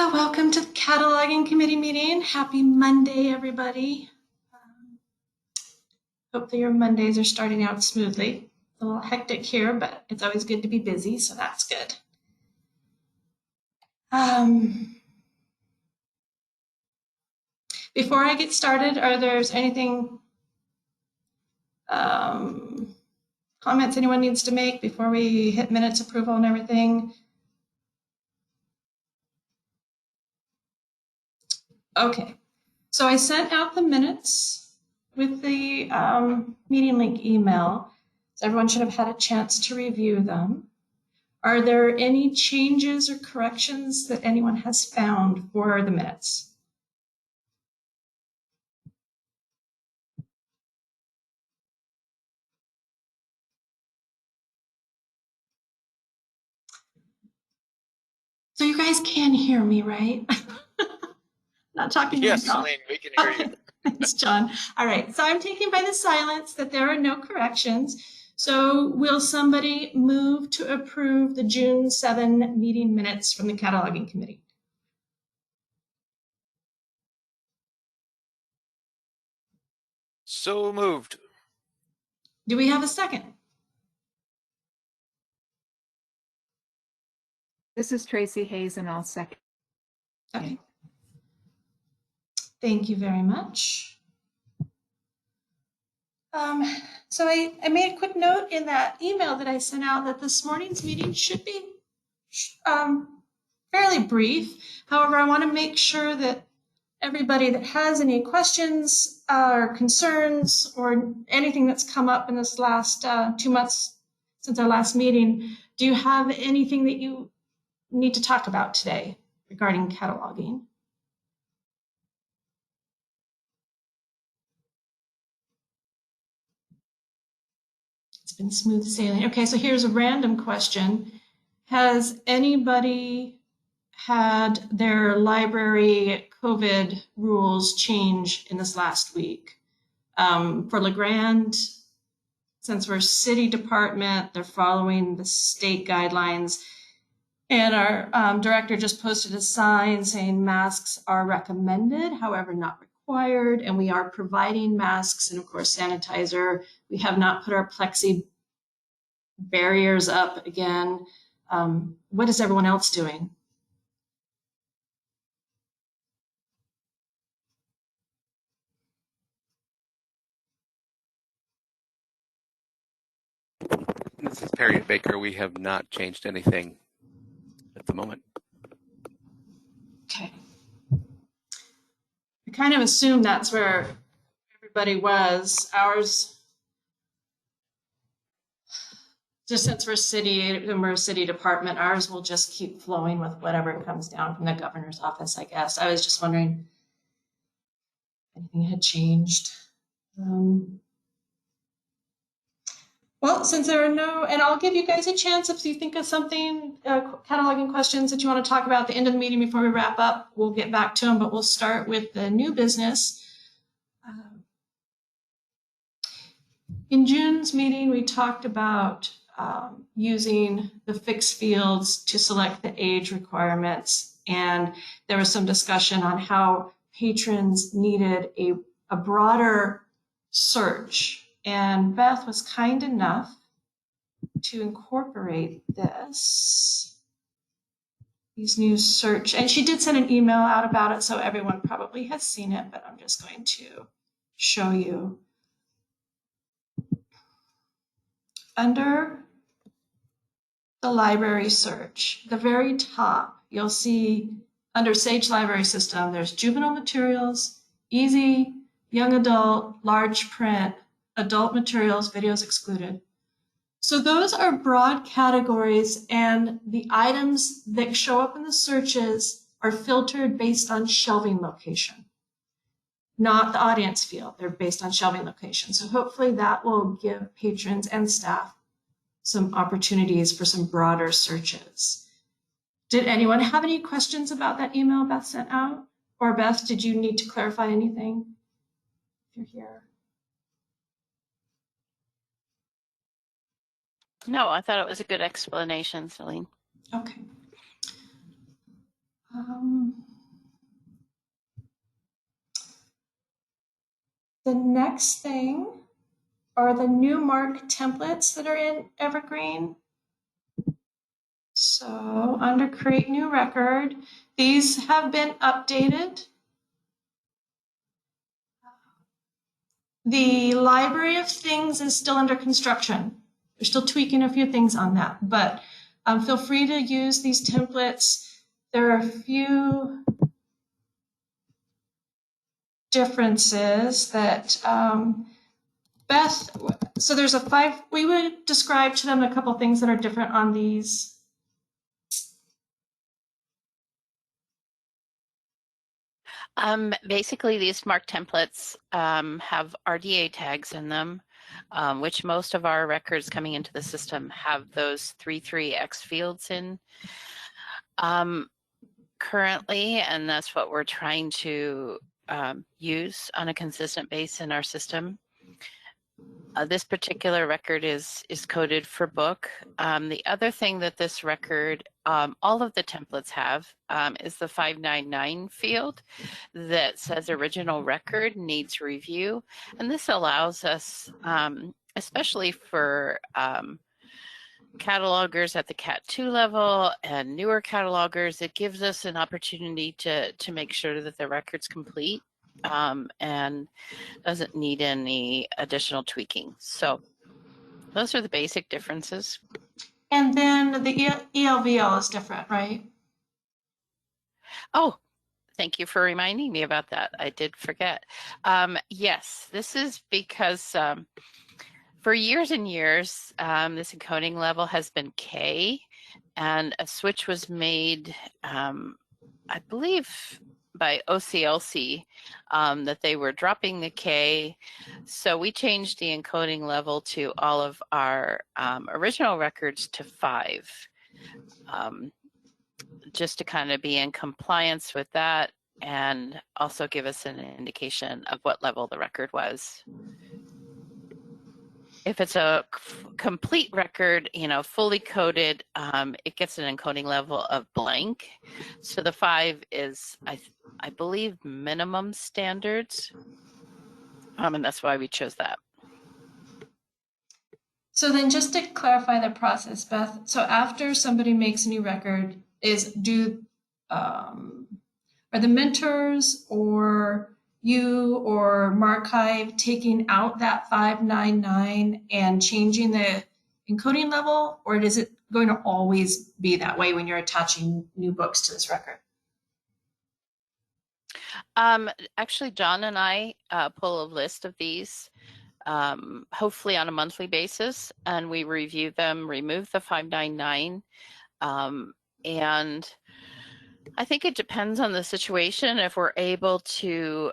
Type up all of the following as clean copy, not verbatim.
So welcome to the Cataloging Committee meeting. Happy Monday, everybody. Hope that your Mondays are starting out smoothly. A little hectic here, but it's always good to be busy, so that's good. Before I get started, are there anything, comments anyone needs to make before we hit minutes approval and everything? Okay, so I sent out the minutes with the meeting link email, so everyone should have had a chance to review them. Are there any changes or corrections that anyone has found for the minutes? So you guys can hear me, right? Not talking to Yes, myself. Elaine, we can hear you. Thanks, John. All right, so I'm taking by the silence that there are no corrections. So will somebody move to approve the June 7 meeting minutes from the Cataloging Committee? So moved. Do we have a second? This is Tracy Hayes, and I'll second. Okay. Thank you very much. So I made a quick note in that email that I sent out that this morning's meeting should be fairly brief. However, I want to make sure that everybody that has any questions or concerns or anything that's come up in this last 2 months since our last meeting, do you have anything that you need to talk about today regarding cataloging? It's been smooth sailing. Okay, so here's a random question. Has anybody had their library COVID rules change in this last week? For LeGrand, since we're city department, they're following the state guidelines. And our director just posted a sign saying masks are recommended, however, not required. And we are providing masks and, of course, sanitizer. We have not put our plexi barriers up again. What is everyone else doing? This is Perry Baker. We have not changed anything at the moment. Okay. I kind of assumed that's where everybody was. Ours, just since we're city and we're a city department, ours will just keep flowing with whatever comes down from the governor's office, I guess. I was just wondering if anything had changed. Well, since there are no, and I'll give you guys a chance if you think of something, cataloging questions that you want to talk about at the end of the meeting before we wrap up, we'll get back to them, but we'll start with the new business. In June's meeting, we talked about using the fixed fields to select the age requirements, and there was some discussion on how patrons needed a broader search. And Beth was kind enough to incorporate these new search, and she did send an email out about it, so everyone probably has seen it, but I'm just going to show you. Under the library search, the very top, you'll see under Sage Library System, there's juvenile materials, easy, young adult, large print, adult materials, videos excluded. So those are broad categories, and the items that show up in the searches are filtered based on shelving location, not the audience field. They're based on shelving location. So hopefully that will give patrons and staff some opportunities for some broader searches. Did anyone have any questions about that email Beth sent out? Or Beth, did you need to clarify anything? If you're here. No, I thought it was a good explanation, Celine. Okay. The next thing are the new MARC templates that are in Evergreen. So under create new record, these have been updated. The library of things is still under construction. They're still tweaking a few things on that, but feel free to use these templates. There are a few differences that Beth, so there's we would describe to them a couple things that are different on these. Basically, these MARC templates have RDA tags in them, which most of our records coming into the system have those 33X fields in currently, and that's what we're trying to use on a consistent basis in our system. This particular record is coded for book. The other thing that this record, all of the templates have, is the 599 field that says original record needs review. And this allows us, especially for catalogers at the Cat 2 level and newer catalogers, it gives us an opportunity to make sure that the record's complete. And doesn't need any additional tweaking. So those are the basic differences. And then the ELVL is different, right? Oh, thank you for reminding me about that. I did forget. Yes, this is because for years and years, this encoding level has been K, and a switch was made, I believe, by OCLC, that they were dropping the K. So we changed the encoding level to all of our original records to 5, just to kind of be in compliance with that and also give us an indication of what level the record was. If it's a complete record, fully coded, it gets an encoding level of blank. So the 5 is, I believe, minimum standards. And that's why we chose that. So then just to clarify the process, Beth, so after somebody makes a new record, are the mentors or you or Marchive taking out that 599 and changing the encoding level, or is it going to always be that way when you're attaching new books to this record? Actually, John and I pull a list of these, hopefully on a monthly basis, and we review them, remove the 599, and I think it depends on the situation. If we're able to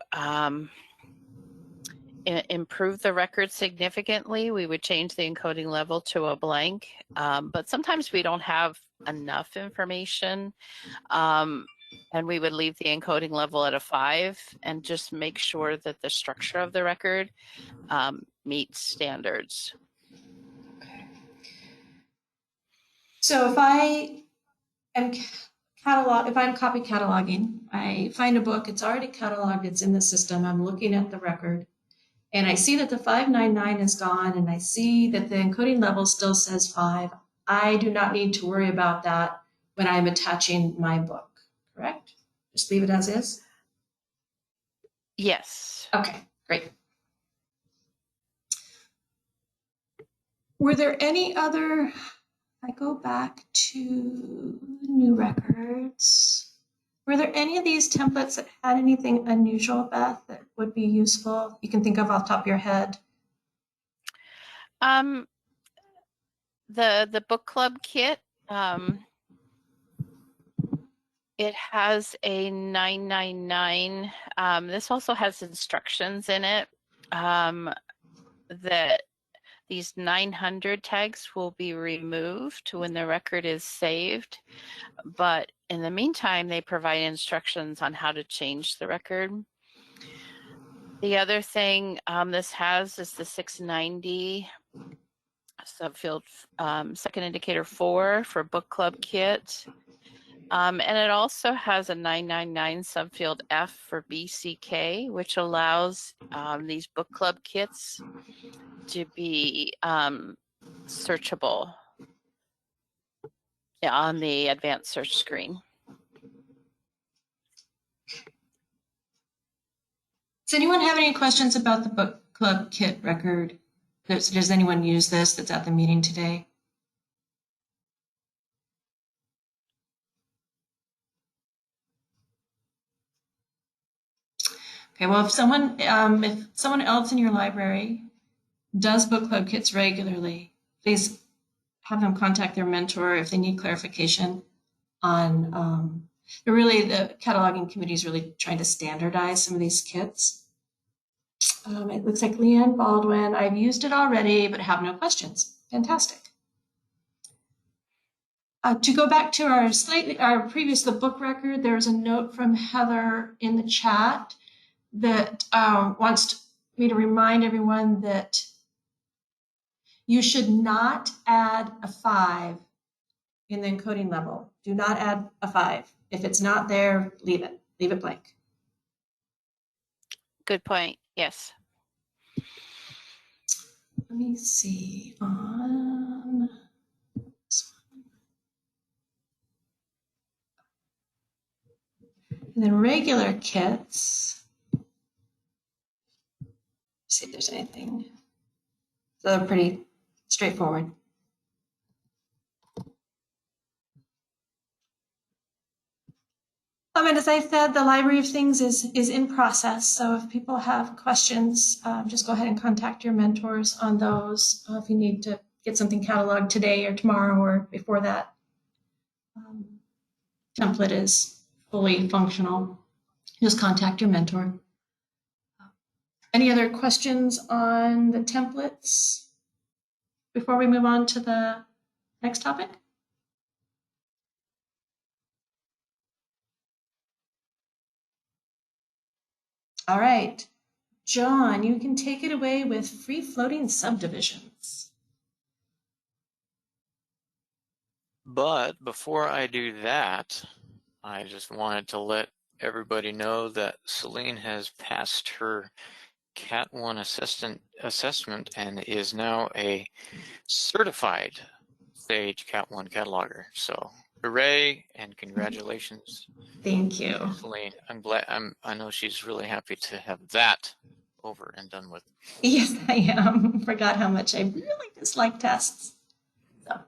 improve the record significantly, we would change the encoding level to a blank. But sometimes we don't have enough information, and we would leave the encoding level at a 5 and just make sure that the structure of the record meets standards. Okay. So if I'm copy cataloging, I find a book, it's already cataloged, it's in the system, I'm looking at the record, and I see that the 599 is gone, and I see that the encoding level still says 5. I do not need to worry about that when I'm attaching my book, correct? Just leave it as is? Yes. Okay, great. Were there any other, I go back to new records. Were there any of these templates that had anything unusual, Beth, that would be useful? You can think of off the top of your head. The book club kit, it has a 999. This also has instructions in it that these 900 tags will be removed when the record is saved. But in the meantime, they provide instructions on how to change the record. The other thing this has is the 690 subfield second indicator 4 for book club kit. And it also has a 999 subfield F for BCK, which allows these book club kits to be searchable on the advanced search screen. Does anyone have any questions about the book club kit record? Does anyone use this that's at the meeting today? Okay, well, if someone else in your library does book club kits regularly, please have them contact their mentor if they need clarification on. The cataloging committee is really trying to standardize some of these kits. It looks like Leanne Baldwin, I've used it already, but have no questions. Fantastic. To go back to our previous, the book record, there's a note from Heather in the chat that wants me to remind everyone that you should not add a 5 in the encoding level. Do not add a 5. If it's not there, leave it blank. Good point. Yes. Let me see on this one. And then regular kits. See if there's anything. So they're pretty straightforward. And as I said, the Library of Things is in process. So if people have questions, just go ahead and contact your mentors on those. If you need to get something cataloged today or tomorrow or before that template is fully functional, just contact your mentor. Any other questions on the templates before we move on to the next topic? All right, John, you can take it away with free-floating subdivisions. But before I do that, I just wanted to let everybody know that Celine has passed her Cat 1 assessment and is now a certified Sage Cat 1 cataloger. So hooray and congratulations. Thank you. Celine, I'm glad. I know she's really happy to have that over and done with. Yes, I am. Forgot how much I really dislike tests. So.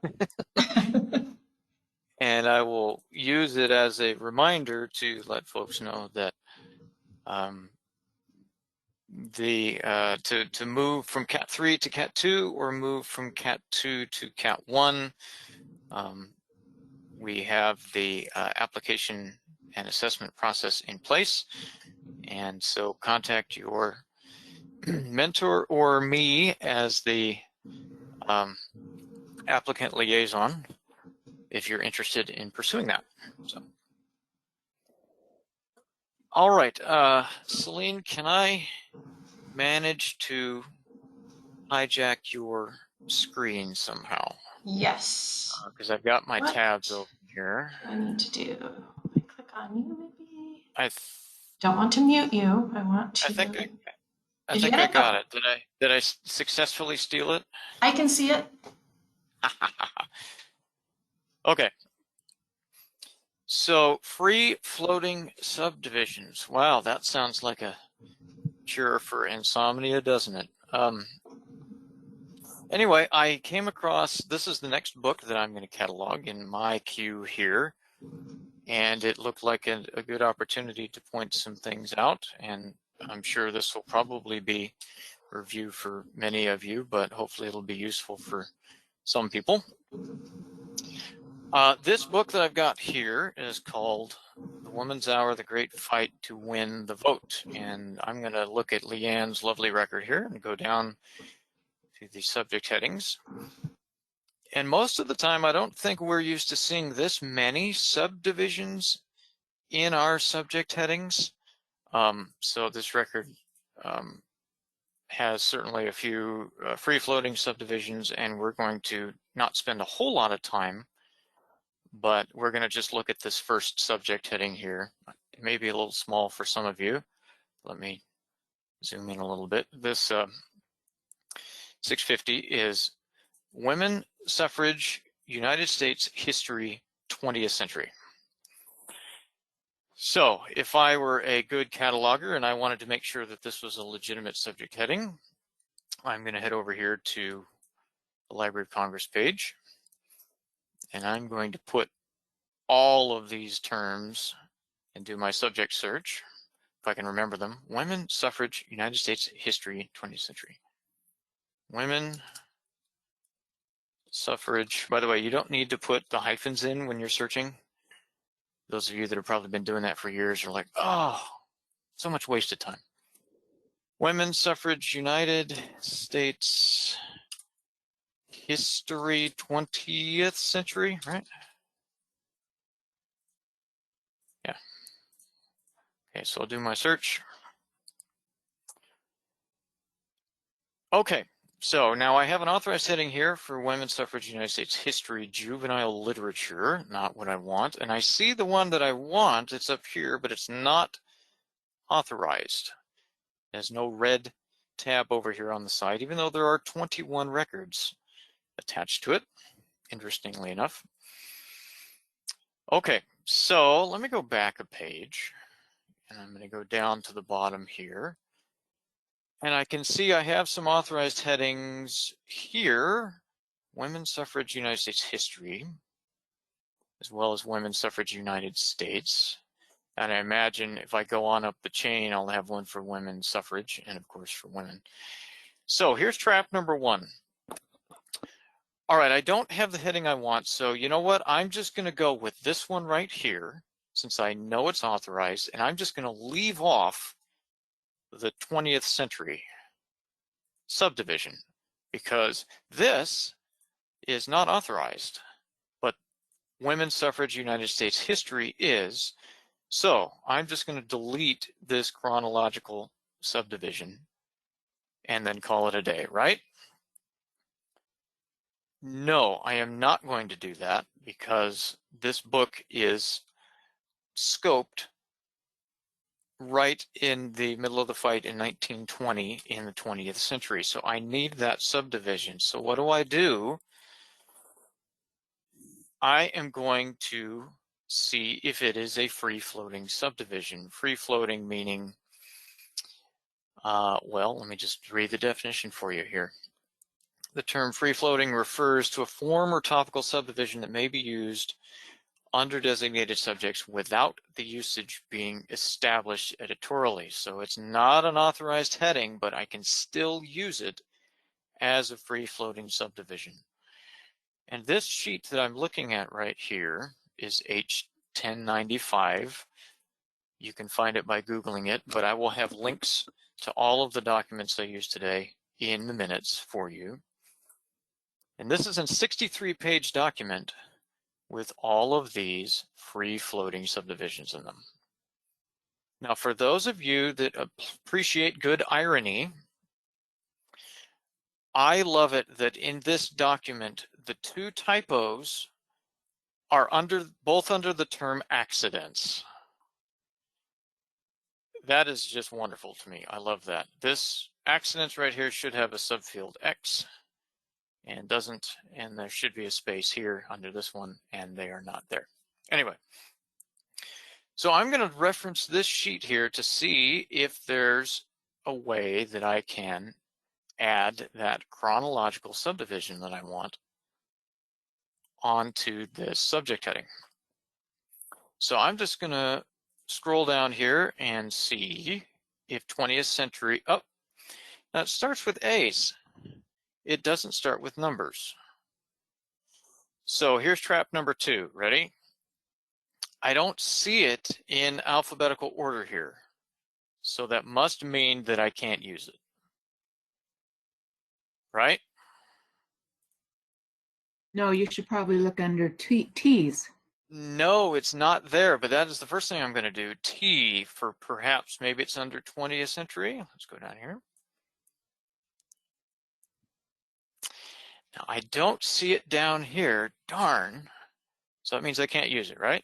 And I will use it as a reminder to let folks know that to move from Cat 3 to Cat 2 or move from Cat 2 to Cat 1, we have the application and assessment process in place. And so contact your mentor or me as the applicant liaison if you're interested in pursuing that. So, all right, Celine, can I manage to hijack your screen somehow? Yes. Because I've got my tabs open here. What do I need to do? I click on you, maybe? I don't want to mute you. I want to. I think I got it. Did I successfully steal it? I can see it. Okay. So free floating subdivisions. Wow, that sounds like a cure for insomnia, doesn't it? Anyway, I came across, this is the next book that I'm going to catalog in my queue here. And it looked like a good opportunity to point some things out. And I'm sure this will probably be a review for many of you, but hopefully it'll be useful for some people. This book that I've got here is called The Woman's Hour, The Great Fight to Win the Vote. And I'm going to look at Leanne's lovely record here and go down to the subject headings. And most of the time, I don't think we're used to seeing this many subdivisions in our subject headings. So this record has certainly a few free-floating subdivisions, and we're going to not spend a whole lot of time but we're going to just look at this first subject heading here. It may be a little small for some of you. Let me zoom in a little bit. This 650 is Women Suffrage, United States History, 20th Century. So if I were a good cataloger and I wanted to make sure that this was a legitimate subject heading, I'm going to head over here to the Library of Congress page, and I'm going to put all of these terms and do my subject search, if I can remember them. Women, suffrage, United States history, 20th century. Women, suffrage. By the way, you don't need to put the hyphens in when you're searching. Those of you that have probably been doing that for years are like, oh, so much wasted time. Women's suffrage, United States history, 20th century, right? Yeah. Okay, so I'll do my search. Okay, so now I have an authorized heading here for women's suffrage, United States history, juvenile literature, not what I want. And I see the one that I want, it's up here, but it's not authorized. There's no red tab over here on the side, even though there are 21 records attached to it, interestingly enough. Okay, so let me go back a page, and I'm going to go down to the bottom here. And I can see I have some authorized headings here, Women's Suffrage United States History, as well as Women's Suffrage United States. And I imagine if I go on up the chain, I'll have one for women's suffrage and of course for women. So here's trap number 1. All right, I don't have the heading I want, so you know what? I'm just going to go with this one right here, since I know it's authorized, and I'm just going to leave off the 20th century subdivision, because this is not authorized, but women's suffrage United States history is. So I'm just going to delete this chronological subdivision and then call it a day, right? No, I am not going to do that because this book is scoped right in the middle of the fight in 1920 in the 20th century. So I need that subdivision. So what do? I am going to see if it is a free-floating subdivision. Free-floating meaning, well, let me just read the definition for you here. The term free-floating refers to a form or topical subdivision that may be used under designated subjects without the usage being established editorially. So it's not an authorized heading, but I can still use it as a free-floating subdivision. And this sheet that I'm looking at right here is H1095. You can find it by Googling it, but I will have links to all of the documents I used today in the minutes for you. And this is a 63-page document with all of these free-floating subdivisions in them. Now, for those of you that appreciate good irony, I love it that in this document, the 2 typos are both under the term accidents. That is just wonderful to me. I love that. This accidents right here should have a subfield X and doesn't, and there should be a space here under this one, and they are not there. Anyway, so I'm going to reference this sheet here to see if there's a way that I can add that chronological subdivision that I want onto this subject heading. So I'm just going to scroll down here and see if 20th century, oh, now it starts with A's. It doesn't start with numbers. So here's trap number 2. Ready? I don't see it in alphabetical order here. So that must mean that I can't use it. Right? No, you should probably look under T's. No, it's not there, but that is the first thing I'm going to do. T for perhaps, maybe it's under 20th century. Let's go down here. Now, I don't see it down here. Darn. So that means I can't use it, right?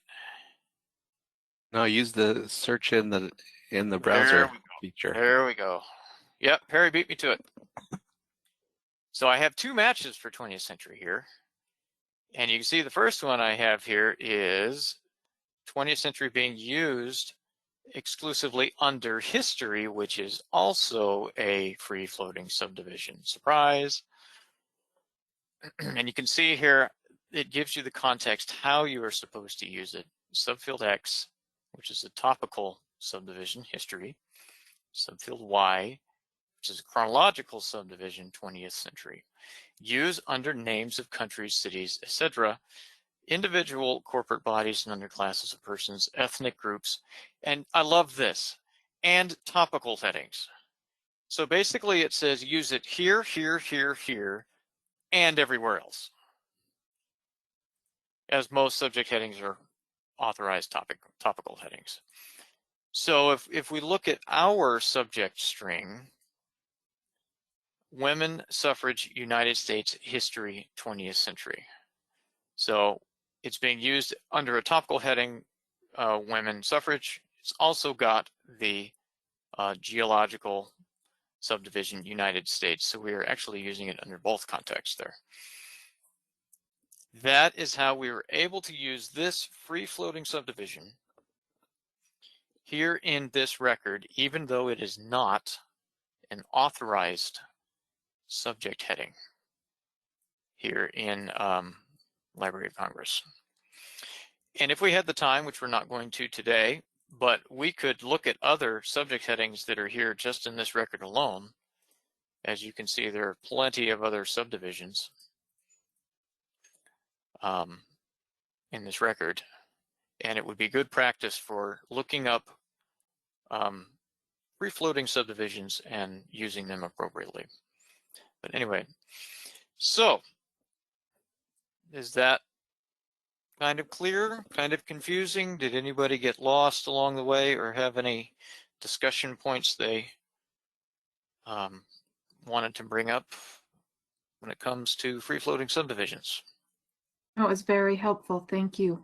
No, use the search in the There browser we go. feature. There we go. Yep, Perry beat me to it. So I have two matches for 20th century here. And you can see the first one I have here is 20th century being used exclusively under history, which is also a free-floating subdivision. Surprise. And you can see here, it gives you the context how you are supposed to use it. Subfield X, which is a topical subdivision, history. Subfield Y, which is a chronological subdivision, 20th century. Use under names of countries, cities, etc., individual corporate bodies and underclasses of persons, ethnic groups, and I love this, and topical headings. So basically it says use it here, here, here, here, and everywhere else, as most subject headings are authorized topical headings. So if we look at our subject string, Women, Suffrage, United States History, 20th Century. So it's being used under a topical heading, Women, Suffrage. It's also got the geological subdivision, United States. So we are actually using it under both contexts there. That is how we were able to use this free-floating subdivision here in this record, even though it is not an authorized subject heading here in Library of Congress. And if we had the time, which we're not going to today, but we could look at other subject headings that are here just in this record alone. As you can see, there are plenty of other subdivisions in this record, and it would be good practice for looking up free-floating subdivisions and using them appropriately. But anyway, so is that kind of clear, kind of confusing? Did anybody get lost along the way or have any discussion points they wanted to bring up when it comes to free-floating subdivisions? That was very helpful. Thank you.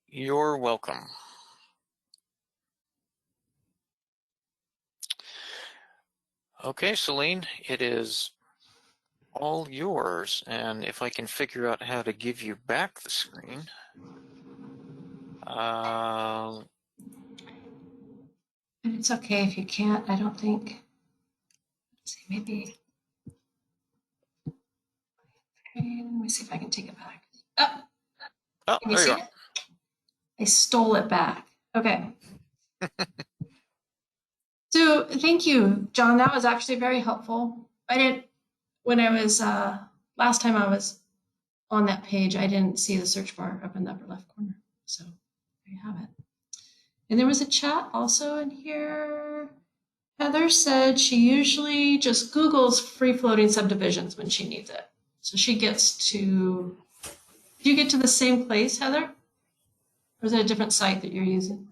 You're welcome. Okay, Celine, it is all yours. And if I can figure out how to give you back the screen. It's okay if you can't, I don't think. Let's see, maybe. Okay, let me see if I can take it back. Oh, Can you there see you are. it? I stole it back. Okay. So thank you, John. That was actually very helpful. When I was, last time I was on that page, I didn't see the search bar up in the upper left corner. So there you have it. And there was a chat also in here. Heather said she usually just Googles free-floating subdivisions when she needs it. So she gets to, do you get to the same place, Heather? Or is it a different site that you're using?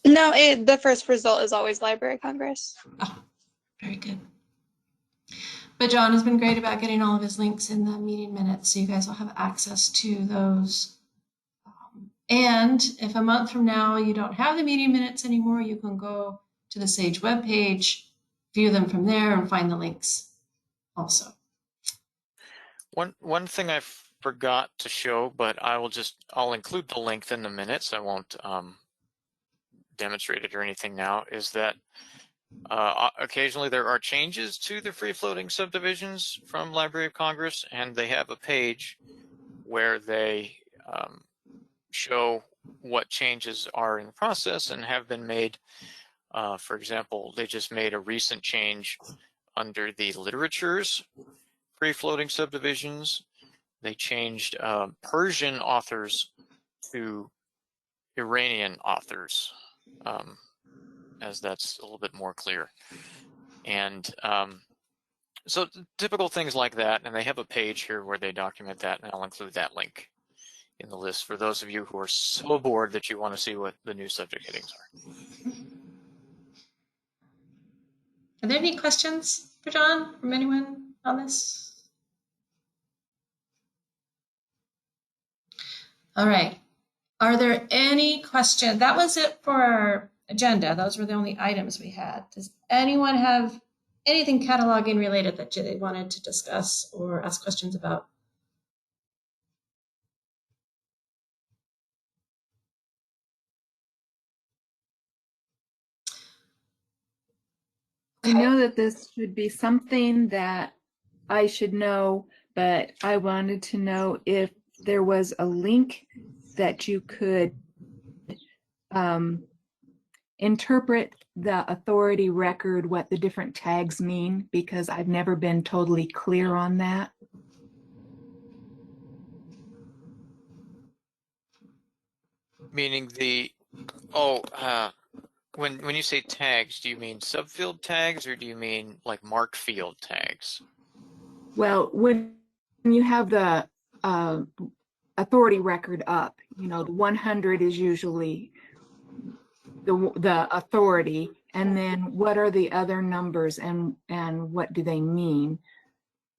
No, the first result is always Library of Congress. Oh, very good. But John has been great about getting all of his links in the meeting minutes, so you guys will have access to those. And if a month from now you don't have the meeting minutes anymore, you can go to the SAGE webpage, view them from there, and find the links also. One thing I forgot to show, but I'll include the link in the minutes. I won't demonstrate it or anything now, is that occasionally there are changes to the free-floating subdivisions from Library of Congress, and they have a page where they show what changes are in the process and have been made. For example, they just made a recent change under the literatures free-floating subdivisions. They changed Persian authors to Iranian authors, as that's a little bit more clear. And so typical things like that, and they have a page here where they document that, and I'll include that link in the list for those of you who are so bored that you want to see what the new subject headings are. Are there any questions for John from anyone on this? All right. Are there any questions? That was it for our agenda. Those were the only items we had. Does anyone have anything cataloging related that they wanted to discuss or ask questions about? I know that this should be something that I should know, but I wanted to know if there was a link that you could interpret the authority record, what the different tags mean, because I've never been totally clear on that. Meaning when you say tags, do you mean subfield tags or do you mean like mark field tags? Well, when you have the authority record up, you know, the 100 is usually the authority, and then what are the other numbers and what do they mean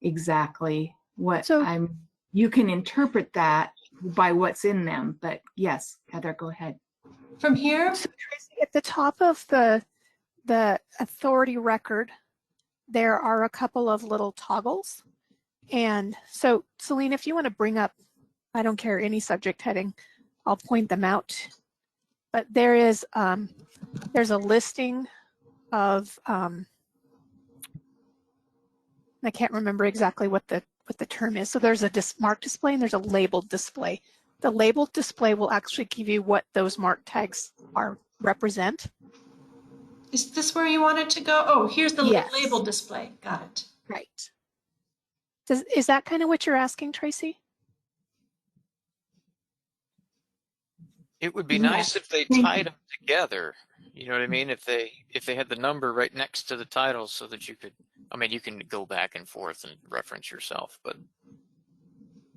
exactly? You can interpret that by what's in them, but yes, Heather, go ahead. From here? So Tracy, at the top of the authority record, there are a couple of little toggles. And so Celine, if you want to bring up, I don't care, any subject heading, I'll point them out. But there is, there's a listing of, I can't remember exactly what the term is. So there's a mark display and there's a labeled display. The labeled display will actually give you what those mark tags represent. Is this where you wanted to go? Oh, here's the Yes. label display. Got it. Right. Is that kind of what you're asking, Tracy? It would be nice if they tied them together. You know what I mean? If they had the number right next to the title so that you could, I mean, you can go back and forth and reference yourself, but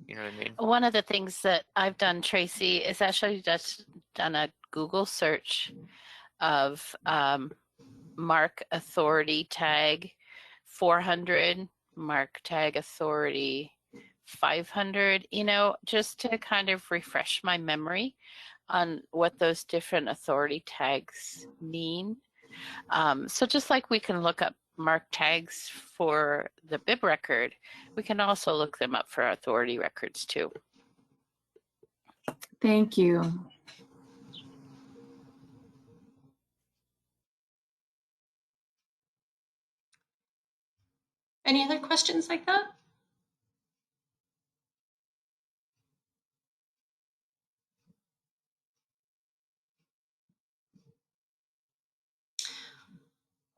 you know what I mean? One of the things that I've done, Tracy, is actually just done a Google search of mark authority tag 400, mark tag authority 500, you know, just to kind of refresh my memory on what those different authority tags mean. So just like we can look up mark tags for the bib record, we can also look them up for authority records too. Thank you. Any other questions like that?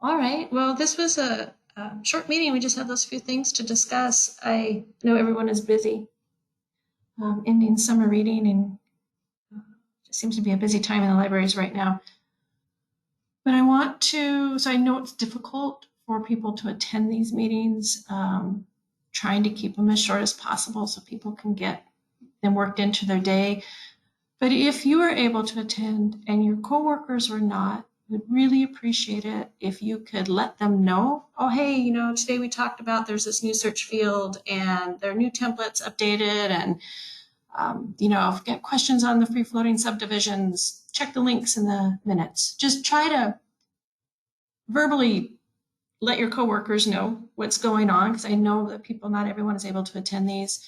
All right. Well, this was a short meeting. We just had those few things to discuss. I know everyone is busy ending summer reading, and it seems to be a busy time in the libraries right now. But I want to, so I know it's difficult for people to attend these meetings, trying to keep them as short as possible so people can get them worked into their day. But if you are able to attend and your coworkers were not, would really appreciate it if you could let them know, oh, hey, you know, today we talked about there's this new search field and there are new templates updated, and you know, if you get questions on the free floating subdivisions, check the links in the minutes. Just try to verbally let your coworkers know what's going on, because I know that not everyone is able to attend these.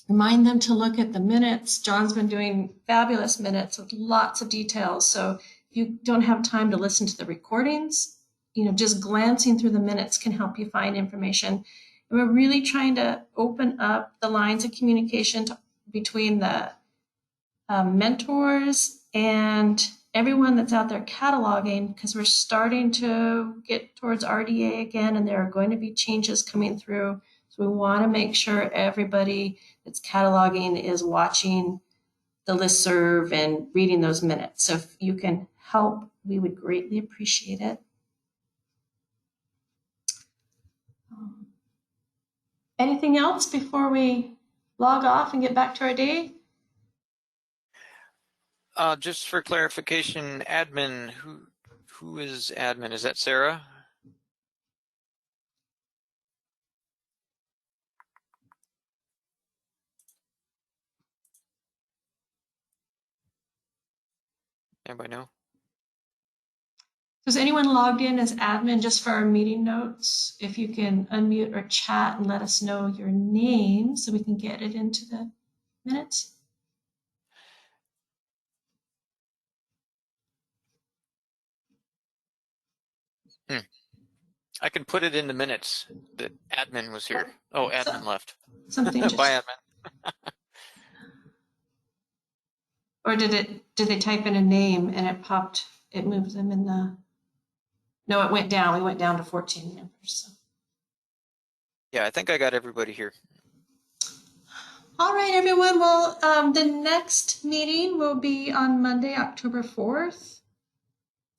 Remind them to look at the minutes. John's been doing fabulous minutes with lots of details. So if you don't have time to listen to the recordings, you know, just glancing through the minutes can help you find information. And we're really trying to open up the lines of communication between the mentors and everyone that's out there cataloging, because we're starting to get towards RDA again, and there are going to be changes coming through. So we want to make sure everybody that's cataloging is watching the listserv and reading those minutes. So if you can help, we would greatly appreciate it. Anything else before we log off and get back to our day? Just for clarification, admin, who is admin? Is that Sarah? Anybody know? Was anyone logged in as admin just for our meeting notes? If you can unmute or chat and let us know your name so we can get it into the minutes. I can put it in the minutes that admin was here. Oh, admin left. Something just, Bye, admin. or did they type in a name and it popped, it moved them in the, no, it went down. We went down to 14 members. So. Yeah, I think I got everybody here. All right, everyone. Well, the next meeting will be on Monday, October 4th,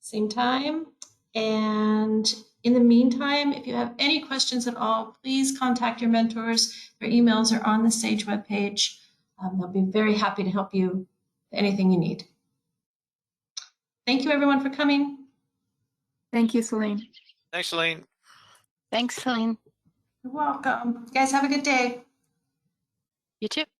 same time. And in the meantime, if you have any questions at all, please contact your mentors. Their emails are on the SAGE webpage. They'll be very happy to help you with anything you need. Thank you, everyone, for coming. Thank you, Celine. Thanks, Celine. Thanks, Celine. You're welcome. You guys have a good day. You too.